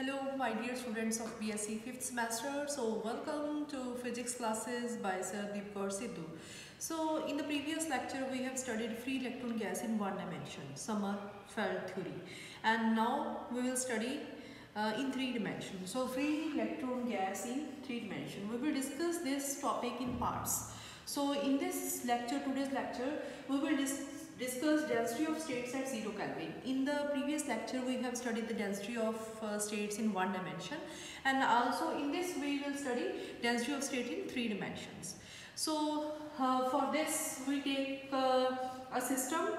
Hello my dear students of BSc 5th semester. So welcome to physics classes by Sir Deepkar Sidhu. So in the previous lecture we have studied free electron gas in one dimension, Sommerfeld theory, and now we will study in three dimensions. So free electron gas in three dimensions. We will discuss this topic in parts. So in this lecture, today's lecture, we will discuss density of states at 0 Kelvin. In the previous lecture we have studied the density of states in one dimension, and also in this we will study density of state in three dimensions. So for this we take a system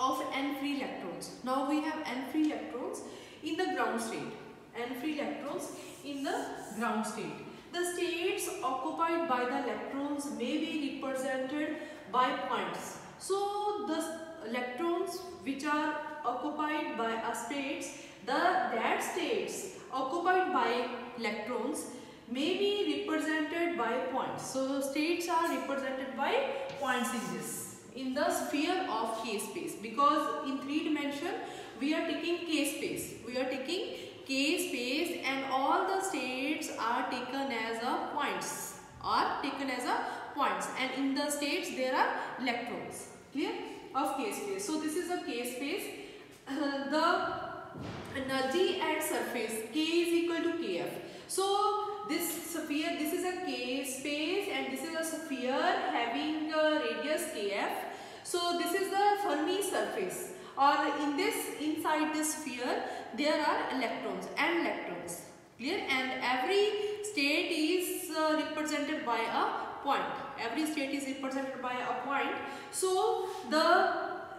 of n free electrons. Now we have n free electrons in the ground state, n free electrons in the ground state. The states occupied by the electrons may be represented by points. So the electrons which are occupied by a states, that states occupied by electrons may be represented by points. So states are represented by points in the sphere of K space, because in three dimension we are taking K space. We are taking K space and all the states are taken as a points, and in the states there are electrons, clear, of K space. So this is a K space. The energy at surface K is equal to Kf. So this sphere, this is a K space and this is a sphere having a radius Kf. So this is the Fermi surface, or inside this sphere there are electrons and electrons, clear, and every state is represented by a point. Every state is represented by a point. So the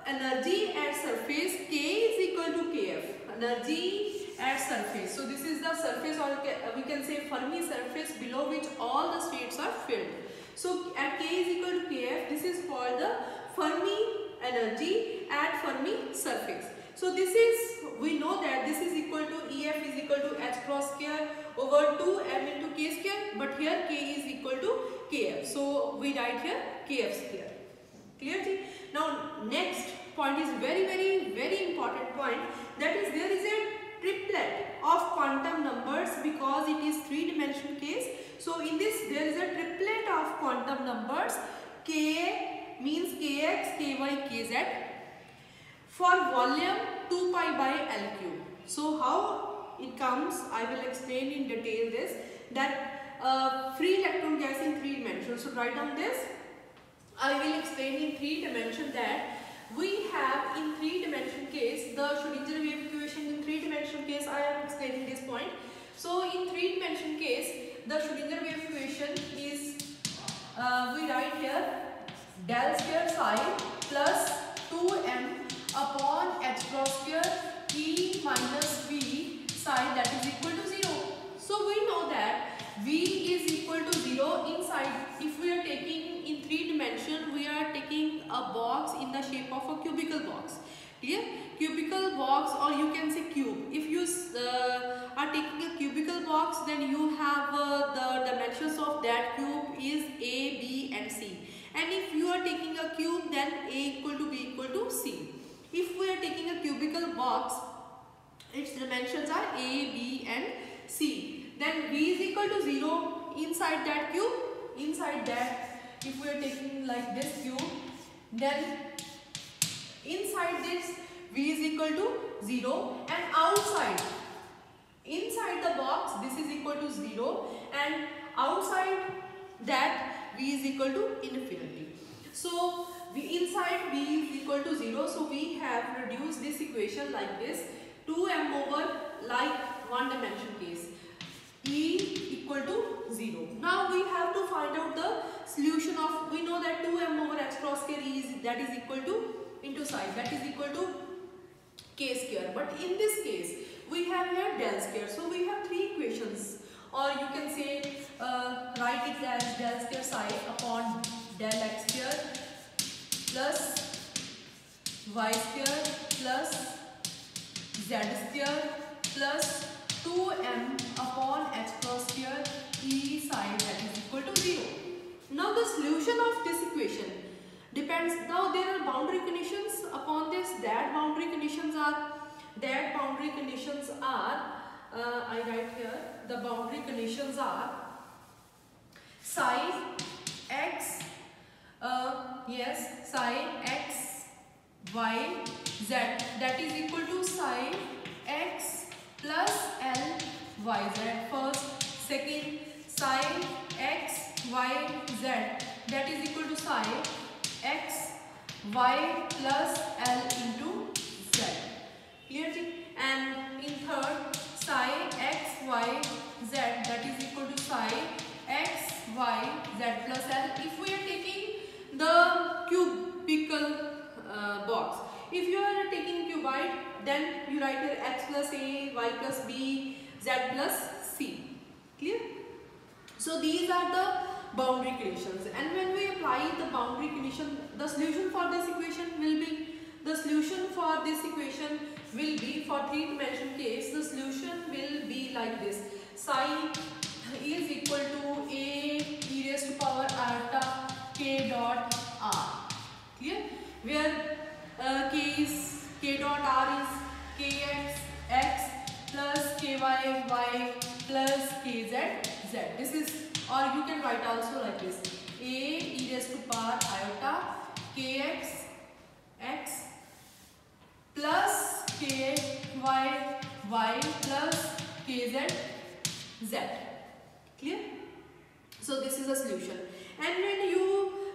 energy at surface K is equal to Kf. Energy at surface. So this is the surface, or we can say Fermi surface, below which all the states are filled. So at K is equal to Kf, this is called the Fermi energy at Fermi surface. So this is, we know that this is equal to EF is equal to h cross square over 2m into k square, but here K is equal to Kf. So we write here Kf square. Clear? Now next point is very important point, that is there is a triplet of quantum numbers, because it is three-dimensional case. So in this there is a triplet of quantum numbers. K means Kx, Ky, Kz. For volume 2 pi by L cube. So how it comes, I will explain in detail this, that free electron gas in three dimensions. So write down this. I will explain in three dimension that we have in three dimension case the Schrödinger wave equation. In three dimension case I am explaining this point. So in three dimension case the Schrödinger wave equation is we write here del square psi plus 2m upon h cross square E minus V psi, that is equal to 0. So we know that V is equal to 0 inside. If we are taking in three dimension, we are taking a box in the shape of a cubical box. Clear? Cubical box, or you can say cube. If you are taking a cubical box, then you have the dimensions of that cube is A, B and C. And if you are taking a cube, then A equal to B equal to C. If we are taking a cubical box, its dimensions are A, B and C. Then V is equal to 0 inside that cube. Inside that, if we are taking like this cube, then inside this V is equal to 0, and outside, inside the box, this is equal to 0, and outside that V is equal to infinity. So inside V is equal to 0. So we have reduced this equation like this. 2m over, like one dimension case, E equal to 0. Now we have to find out the solution of, we know that 2m over h cross square E is, that is equal to into psi, that is equal to K square. But in this case we have here del square. So we have three equations, or you can say write it as del square psi upon del x square plus y square plus z square plus 2m upon h cross square E psi, that is equal to 0. Now the solution of this equation depends. Now there are boundary conditions upon this. That boundary conditions are I write here the boundary conditions are psi x, yes, psi x y z, that is equal to psi x plus L y z first. Second, psi x y z, that is equal to psi x y plus L into z. Clear? And in third, psi x y z, that is equal to psi x y z plus L. If we are taking the cubical box, if you are taking cuboid, then you write here x plus a, y plus b, z plus c. Clear? So these are the boundary conditions, and when we apply the boundary condition, the solution for this equation will be, for three-dimensional case, the solution will be like this. Psi is equal to a e raised to power iota k dot r. Clear? Where k dot r is kx x plus ky y plus kz z. This is, or you can write also like this: a e raised to power iota kx x plus ky y plus kz z. Clear? So this is a solution, and when you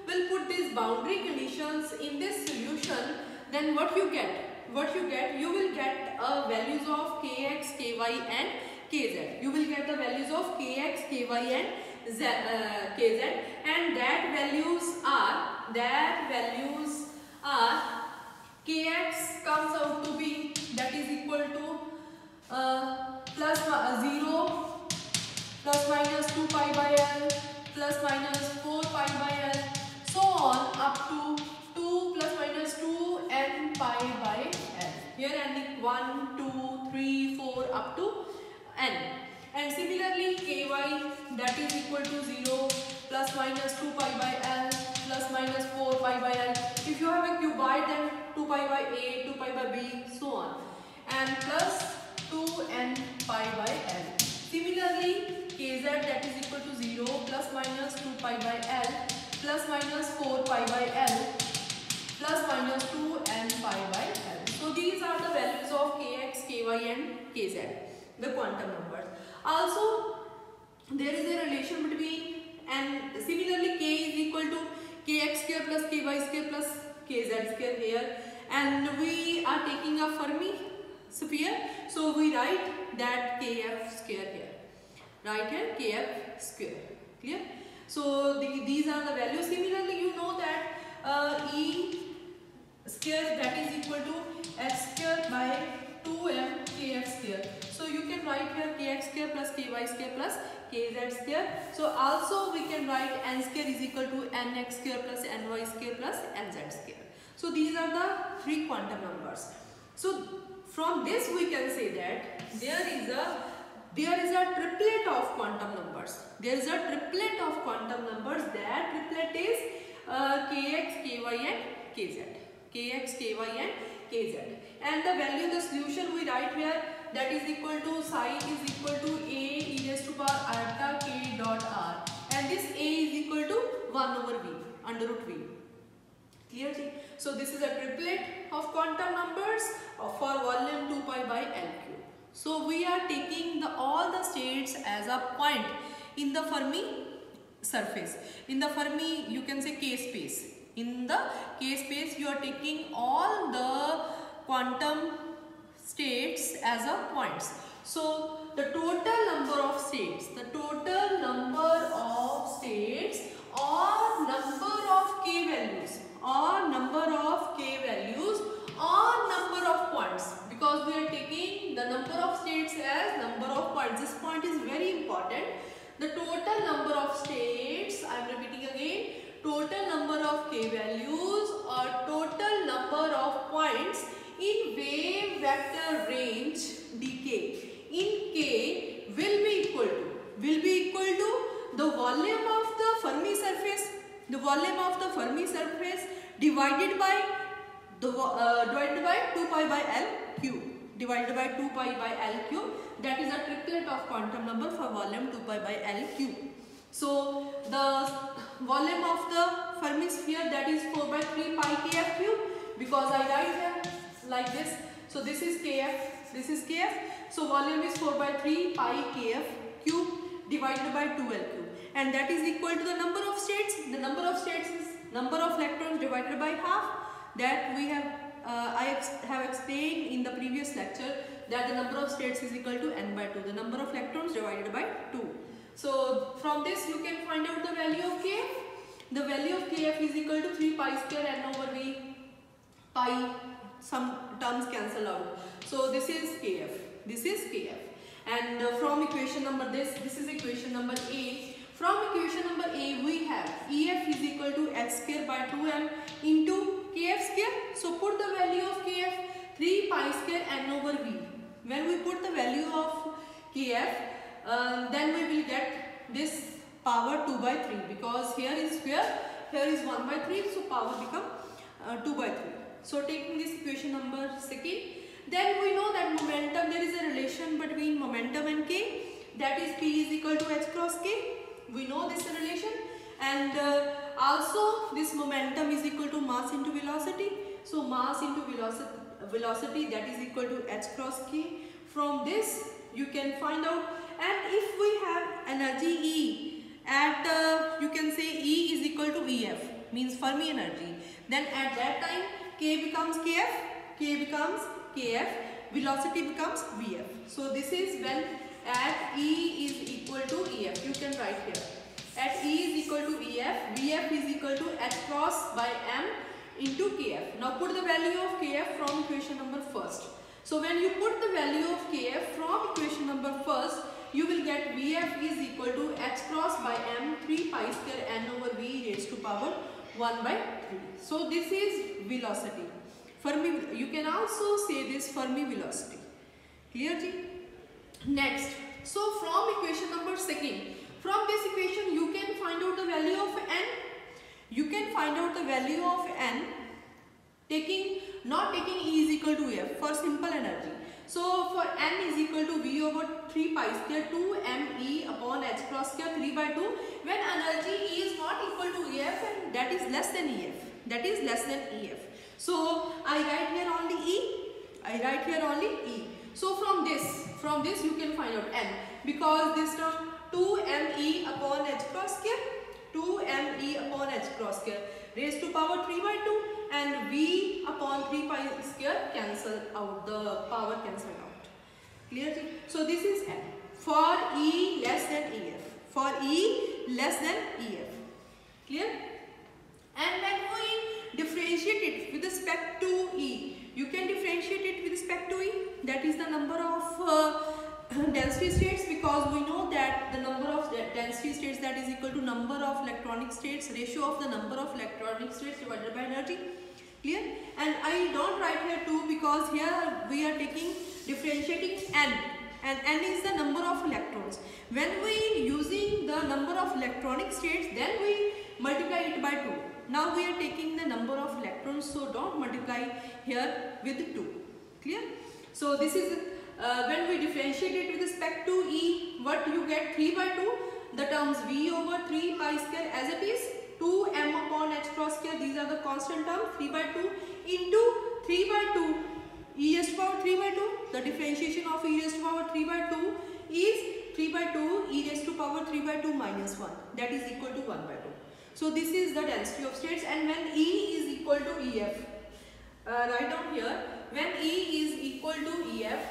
will put these boundary conditions in this solution, then what you get? You will get values of kx, ky and kz. You will get the values of kx, ky and kz, and that values are kx comes out to be, that is equal to plus 0 plus minus 2 pi by L plus minus 4 pi by L, so on up to 2 plus minus 2 n pi by L. Here ending 1, 2, 3, 4 up to n. And similarly ky, that is equal to 0 plus minus 2 pi by L plus minus 4 pi by L. If you have a cuboid, then 2 pi by A, 2 pi by B, so on, and plus 2n pi by L. Similarly kz, that is equal to 0 plus minus 2 pi by L plus minus 4 pi by L plus minus 2n pi by L. So these are the values of kx, ky and kz, the quantum numbers. Also there is a relation between, and similarly k is equal to kx square plus ky square plus kz square here, and we are taking a Fermi sphere, so we write that kf square here. Right here kf square. Clear? So these are the values. Similarly, you know that e square, that is equal to x square by 2m kf square. So you can write here kx square plus ky square plus kz square. So also we can write n square is equal to nx square plus ny square plus nz square. So these are the three quantum numbers. So from this we can say that there is a triplet of quantum numbers. There is a triplet of quantum numbers. That triplet is kx, ky and kz. Kx, ky and kz. And the value, the solution we write here, that is equal to psi is equal to a e raised to power iota k dot r. And this a is equal to 1 over v, under root v. Clear? So this is a triplet of quantum numbers for volume 2 pi by L cube. So we are taking all the states as a point in the Fermi surface. In the Fermi, you can say K space. In the K space, you are taking all the quantum states as a points. So the total number of states, or number of K values, or number of points, because we are taking the number of states as number of points. This point is very important. The total number of states, I am repeating again, total number of K values or total number of points in wave vector range dk in K will be equal to the volume of the Fermi surface, divided by 2 pi by L cube, divided by 2 pi by L cube. That is a triplet of quantum number for volume 2 pi by L cube. So the volume of the Fermi sphere, that is 4 by 3 pi kF cube, because I write here like this. So this is kF, this is kF. So volume is 4 by 3 pi kF cube divided by 2L cube, and that is equal to the number of states. The number of states is number of electrons divided by half. That we have I have explained in the previous lecture, that the number of states is equal to n by 2, the number of electrons divided by 2. So from this you can find out the value of kF. The value of kF is equal to 3 pi square n over v, pi, some terms cancel out. So this is kF, this is kF. And from equation number this is equation number A. From equation number A we have EF is equal to h square by 2m into kF square. So put the value of kF 3 pi square n over v. When we put the value of kF, then we will get this power 2 by 3, because here is square, here is 1 by 3, so power become 2 by 3. So taking this equation number second, then we know that momentum, there is a relation between momentum and k, that is P is equal to h cross k. We know this relation, and also this momentum is equal to mass into velocity. So mass into velocity, that is equal to h cross k. From this you can find out, and if we have energy E at you can say E is equal to EF, means Fermi energy, then at that time K becomes KF, K becomes KF, velocity becomes VF. So this is when at E is equal to EF, you can write here. At E is equal to EF, VF is equal to h cross by m into KF. Now put the value of KF from equation number first. So when you put the value of KF from equation number first, you will get VF is equal to h cross by m 3 pi square n over v raised to power 1 by 3. So this is velocity. Fermi, you can also say this Fermi velocity. Clear? Next, so from equation number second, from this equation you can find out the value of n. You can find out the value of n not taking E is equal to F for simple energy. So for n is equal to V over 3 pi square 2 me upon h cross square 3 by 2, when energy E is not equal to EF, and that is less than EF, that is less than EF. So I write here only E, I write here only E. So from this you can find out n, because this term 2me upon h cross square, 2me upon h cross square raised to power 3 by 2, and v upon 3 pi square cancel out, the power cancel out. Clear? So this is n for E less than EF, for E less than EF. Clear? And when we differentiate it with respect to E, you can differentiate it with respect to E, that is the number of density states, because we know that the number of density states, that is equal to number of electronic states, ratio of the number of electronic states divided by energy. Clear? And I don't write here 2, because here we are taking differentiating n, and n is the number of electrons. When we using the number of electronic states, then we multiply it by 2. Now we are taking the number of electrons, so don't multiply here with 2. Clear? So this is when we differentiate it with respect to E, what you get 3 by 2, the terms V over 3 pi square as it is, 2m upon h cross square, these are the constant terms, 3 by 2 into 3 by 2 e raised to power 3 by 2, the differentiation of e raised to power 3 by 2 is 3 by 2 e raised to power 3 by 2 minus 1, that is equal to 1 by 2. So this is the density of states, and when E is equal to EF, write down here, when E is equal to EF,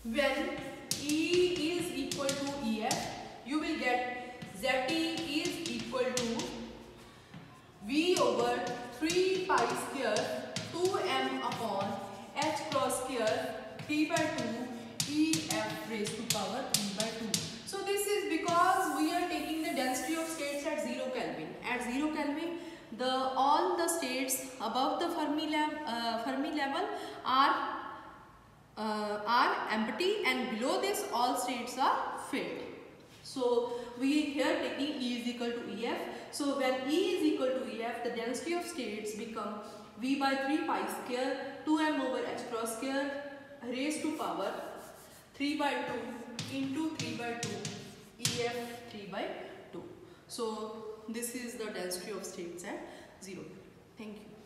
when E is equal to EF, you will get ZE is equal to V over 3 pi square 2m upon h cross square 3 by 2 EF raised to power 3 by 2. So this is because we are taking the density of states at 0 Kelvin. At 0 Kelvin, all the states above the Fermi level are empty, and below this all states are filled. So we here taking E is equal to EF. So when E is equal to EF, the density of states become V by 3 pi square 2m over h cross square raised to power 3 by 2 into 3 by 2 EF 3 by 2. So this is the density of states at 0. Thank you.